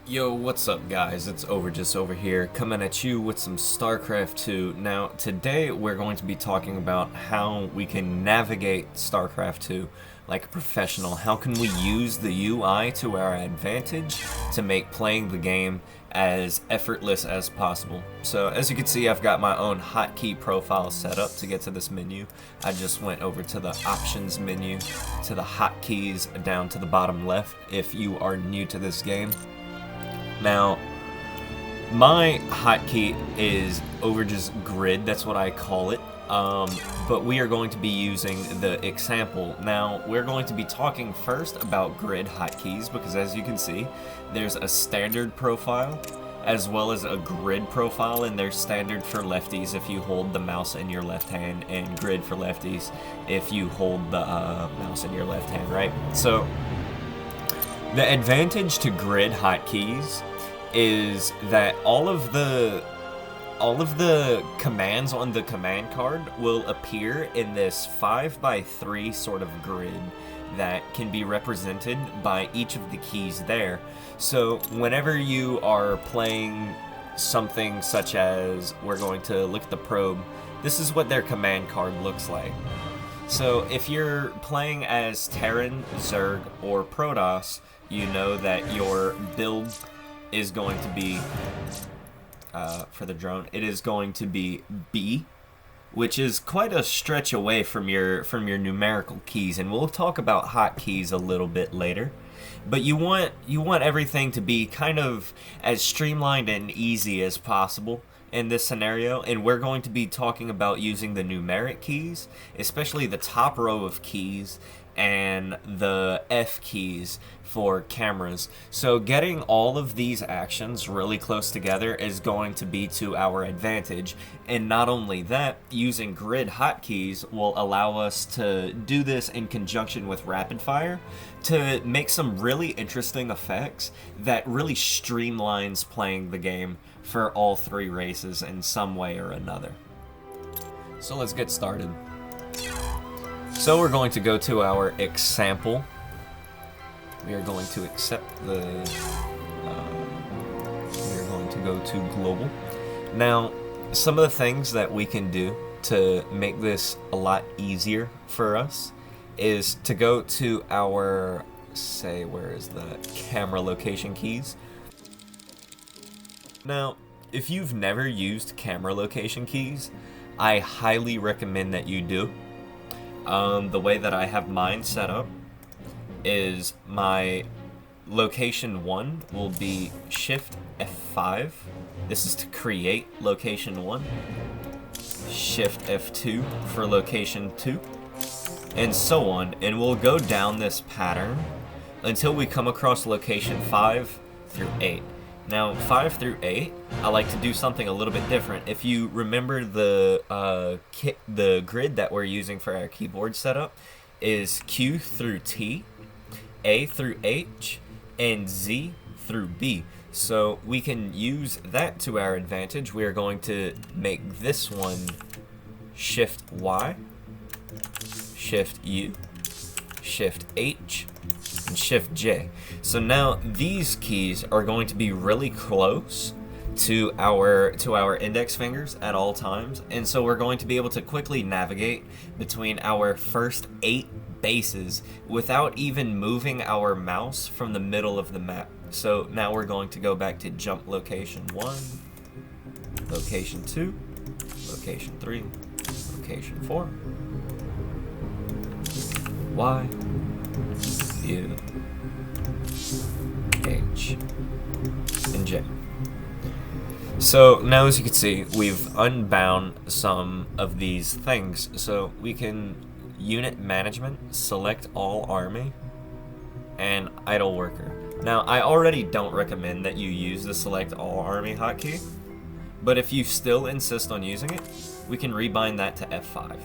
Yo, what's up guys? It's Just over here, coming at you with some StarCraft II. Now, today we're going to be talking about how we can navigate StarCraft II like a professional. How can we use the UI to our advantage to make playing the game as effortless as possible. So, as you can see, I've got my own hotkey profile set up to get to this menu. I just went over to the options menu, to the hotkeys down to the bottom left if you are new to this game. Now, my hotkey is just grid, that's what I call it, but we are going to be using the example. Now, we're going to be talking first about grid hotkeys because as you can see, there's a standard profile as well as a grid profile, and they're standard for lefties if you hold the mouse in your left hand, and grid for lefties if you hold the mouse in your left hand, right? So, the advantage to grid hotkeys is that all of the commands on the command card will appear in this 5x3 sort of grid that can be represented by each of the keys there. So whenever you are playing something such as, we're going to look at the probe, this is what their command card looks like. So if you're playing as Terran, Zerg, or Protoss, you know that your build is going to be, for the drone, it is going to be B, which is quite a stretch away from your numerical keys, and we'll talk about hotkeys a little bit later. But you want everything to be kind of as streamlined and easy as possible in this scenario, and we're going to be talking about using the numeric keys, especially the top row of keys and the F keys for cameras. So getting all of these actions really close together is going to be to our advantage. And not only that, using grid hotkeys will allow us to do this in conjunction with rapid fire to make some really interesting effects that really streamlines playing the game for all three races in some way or another. So let's get started. So we're going to go to our example. We are going to accept the, we are going to go to global. Now, some of the things that we can do to make this a lot easier for us is to go to our, say, where is the camera location keys? Now, if you've never used camera location keys, I highly recommend that you do. The way that I have mine set up is my location 1 will be Shift F5. This is to create location 1. Shift F2 for location 2. And so on. And we'll go down this pattern until we come across location 5 through 8. Now, 5 through 8, I like to do something a little bit different. If you remember the grid that we're using for our keyboard setup is Q through T, A through H, and Z through B. So we can use that to our advantage. We are going to make this one Shift Y, Shift U, Shift H, and Shift J. So now these keys are going to be really close to our index fingers at all times, and so we're going to be able to quickly navigate between our first 8 bases without even moving our mouse from the middle of the map. So now we're going to go back to jump location 1, location 2, location 3, location 4, Y, U, H, and J. So now, as you can see, we've unbound some of these things. So we can unit management, select all army, and idle worker. Now, I already don't recommend that you use the select all army hotkey, but if you still insist on using it, we can rebind that to F5.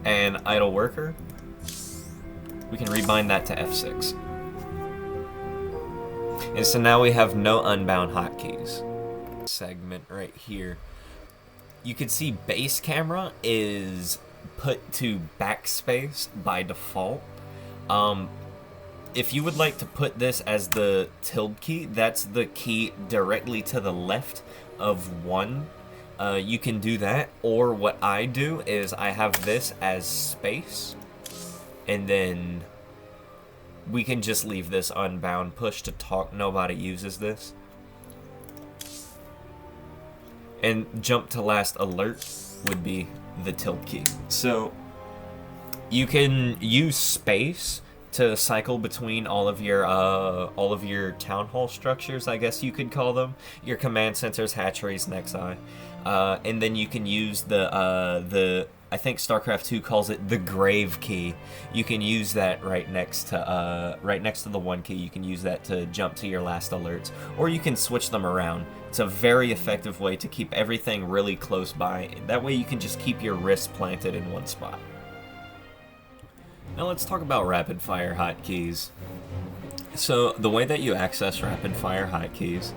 And idle worker, we can rebind that to F6. And so now we have no unbound hotkeys. Segment right here. You can see base camera is put to backspace by default. if you would like to put this as the tilde key, that's the key directly to the left of 1. You can do that, or what I do is I have this as space, and then we can just leave this unbound. Push to talk, nobody uses this. And jump to last alert would be the tilde key. So you can use space to cycle between all of your town hall structures, I guess you could call them, your command centers, hatcheries, nexi, and then you can use the I think StarCraft II calls it the grave key. You can use that right next to the 1 key. You can use that to jump to your last alerts, or you can switch them around. It's a very effective way to keep everything really close by. That way you can just keep your wrist planted in one spot. Now let's talk about rapid fire hotkeys. So the way that you access rapid fire hotkeys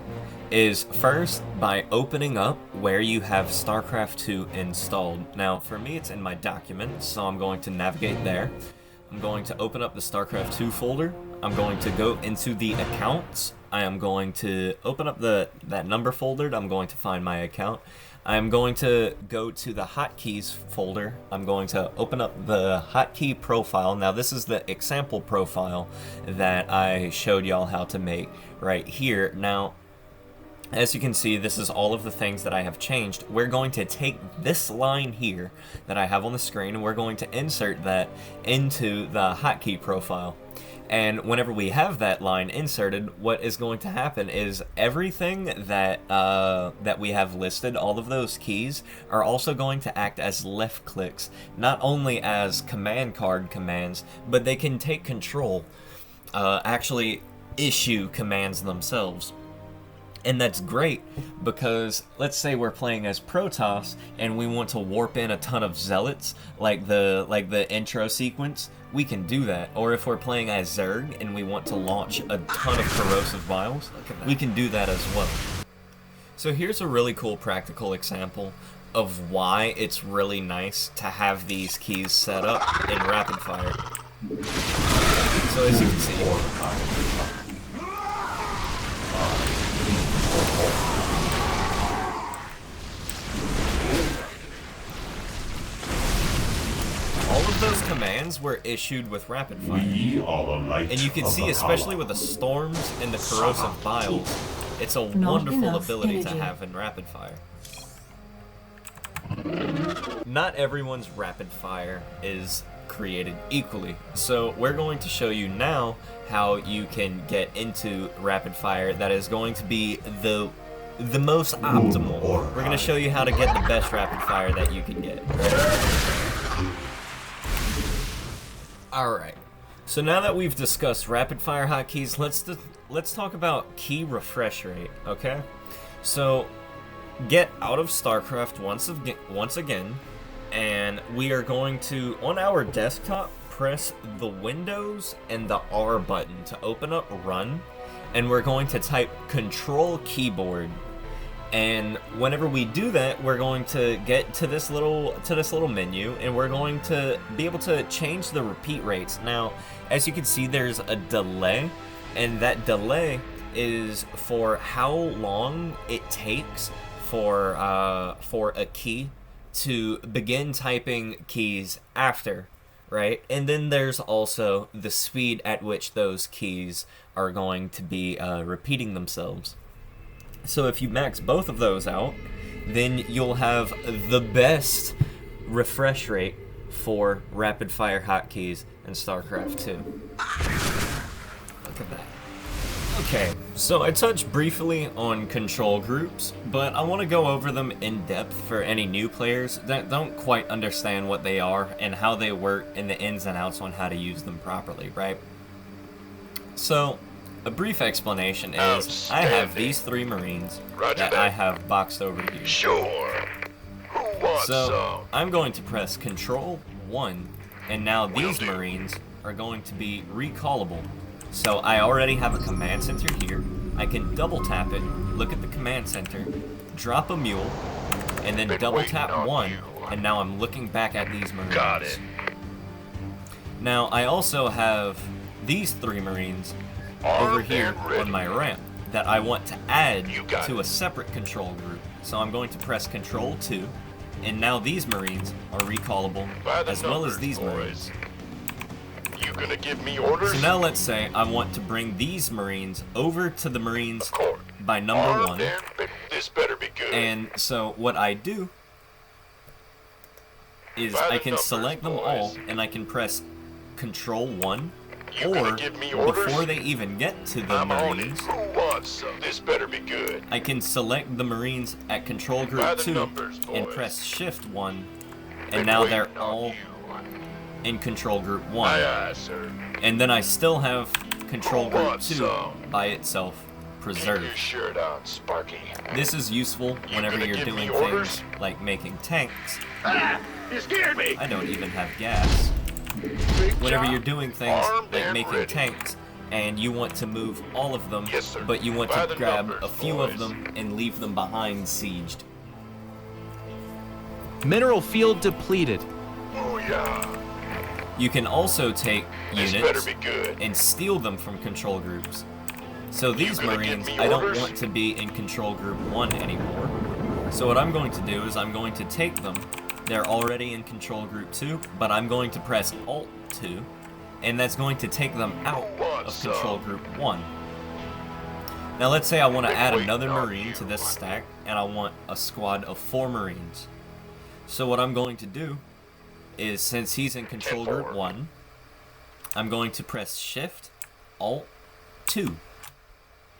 is first by opening up where you have StarCraft II installed. Now for me it's in my documents, so I'm going to navigate there. I'm going to open up the StarCraft II folder. I'm going to go into the accounts. I am going to open up that number folder. I'm going to find my account. I'm going to go to the hotkeys folder. I'm going to open up the hotkey profile. Now this is the example profile that I showed y'all how to make right here. Now, as you can see, this is all of the things that I have changed. We're going to take this line here that I have on the screen, and we're going to insert that into the hotkey profile. And whenever we have that line inserted, what is going to happen is everything that that we have listed, all of those keys, are also going to act as left clicks, not only as command card commands, but they can take control, actually issue commands themselves. And that's great because let's say we're playing as Protoss and we want to warp in a ton of zealots like the intro sequence, we can do that. Or if we're playing as Zerg and we want to launch a ton of corrosive vials, we can do that as well. So here's a really cool practical example of why it's really nice to have these keys set up in rapid fire. So as you can see, all of those commands were issued with rapid fire. And you can see, especially with the storms and the corrosive vials, it's a wonderful ability to have in rapid fire. Not everyone's rapid fire is created equally, so we're going to show you now how you can get into rapid fire that is going to be the most optimal. We're going to show you how to get the best rapid fire that you can get. Alright, so now that we've discussed rapid fire hotkeys, let's talk about key refresh rate, okay? So get out of StarCraft once again, and we are going to, on our desktop, press the Windows and the R button to open up Run, and we're going to type Control Keyboard. And whenever we do that, we're going to get to this little menu, and we're going to be able to change the repeat rates. Now, as you can see, there's a delay, and that delay is for how long it takes for a key to begin typing keys after, right? And then there's also the speed at which those keys are going to be repeating themselves. So if you max both of those out, then you'll have the best refresh rate for rapid fire hotkeys in StarCraft II. Look at that. Okay, so I touched briefly on control groups, but I want to go over them in depth for any new players that don't quite understand what they are and how they work and the ins and outs on how to use them properly, right? So, a brief explanation is I have these 3 Marines that I have boxed over here. Sure. Who wants some? I'm going to press Control 1, and now these Marines are going to be recallable. So I already have a command center here. I can double tap it, look at the command center, drop a mule, and then double tap 1, and now I'm looking back at these Marines. Got it. Now I also have these 3 Marines over here on my ramp that I want to add to a separate control group. So I'm going to press Control 2, and now these Marines are recallable, as well as these Marines. You gonna give me orders? So now let's say I want to bring these Marines over to the Marines by number 1. This better be good. And so what I do is I can select them all, and I can press Control 1, or before they even get to the Marines, Who wants some? This better be good. I can select the Marines at Control Group 2 and press Shift 1, and now they're all in Control Group 1. Aye, aye, sir. And then I still have Control Group 2 by itself Keep preserved. your shirt on, Sparky. This is useful whenever you're doing things like making tanks. Ah, you scared me. I don't even have gas. Whenever you're doing things like making tanks, and you want to move all of them, but you want to grab a few of them and leave them behind sieged. Mineral field depleted. Oh yeah. You can also take This better units be good. and steal them from control groups. So these Marines, I don't want to be in Control Group 1 anymore. So what I'm going to do is I'm going to take them. They're already in Control Group 2, but I'm going to press Alt 2, and that's going to take them out of Control Group 1. Now let's say I want to add another Marine to this stack, and I want a squad of 4 Marines. So what I'm going to do is, since he's in Control Group 1, I'm going to press Shift, Alt, 2.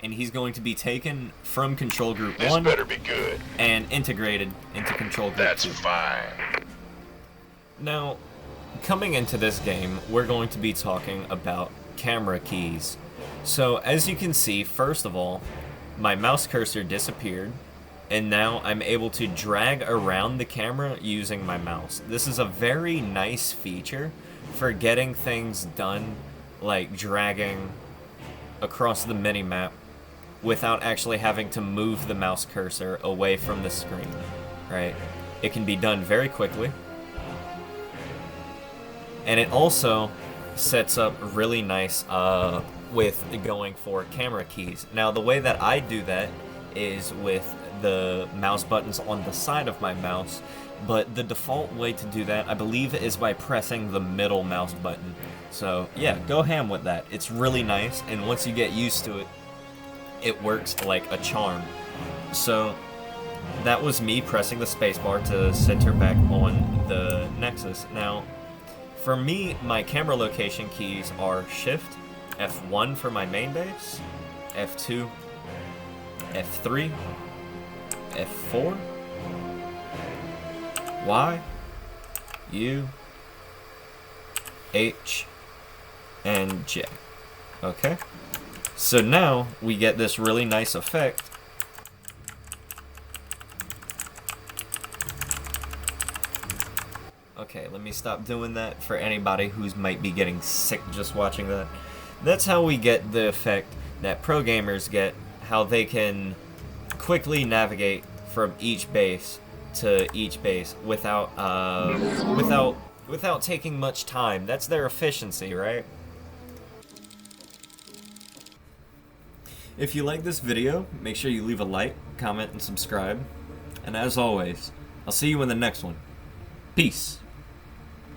And he's going to be taken from Control Group 1 This better be good. and integrated into Control Group 2. That's fine. Now, coming into this game, we're going to be talking about camera keys. So, as you can see, first of all, my mouse cursor disappeared, and now I'm able to drag around the camera using my mouse. This is a very nice feature for getting things done, like dragging across the minimap without actually having to move the mouse cursor away from the screen, right? It can be done very quickly. And it also sets up really nice with going for camera keys. Now, the way that I do that is with the mouse buttons on the side of my mouse, but the default way to do that, I believe, is by pressing the middle mouse button. So, yeah, go ham with that. It's really nice, and once you get used to it, it works like a charm. So, that was me pressing the spacebar to center back on the Nexus. Now, for me, my camera location keys are Shift, F1 for my main base, F2, F3, F4, Y, U, H, and J. Okay? So now we get this really nice effect. Okay, let me stop doing that for anybody who might be getting sick just watching that. That's how we get the effect that pro gamers get, how they can quickly navigate from each base to each base without taking much time. That's their efficiency, right? If you like this video, make sure you leave a like, comment, and subscribe. And as always, I'll see you in the next one. Peace.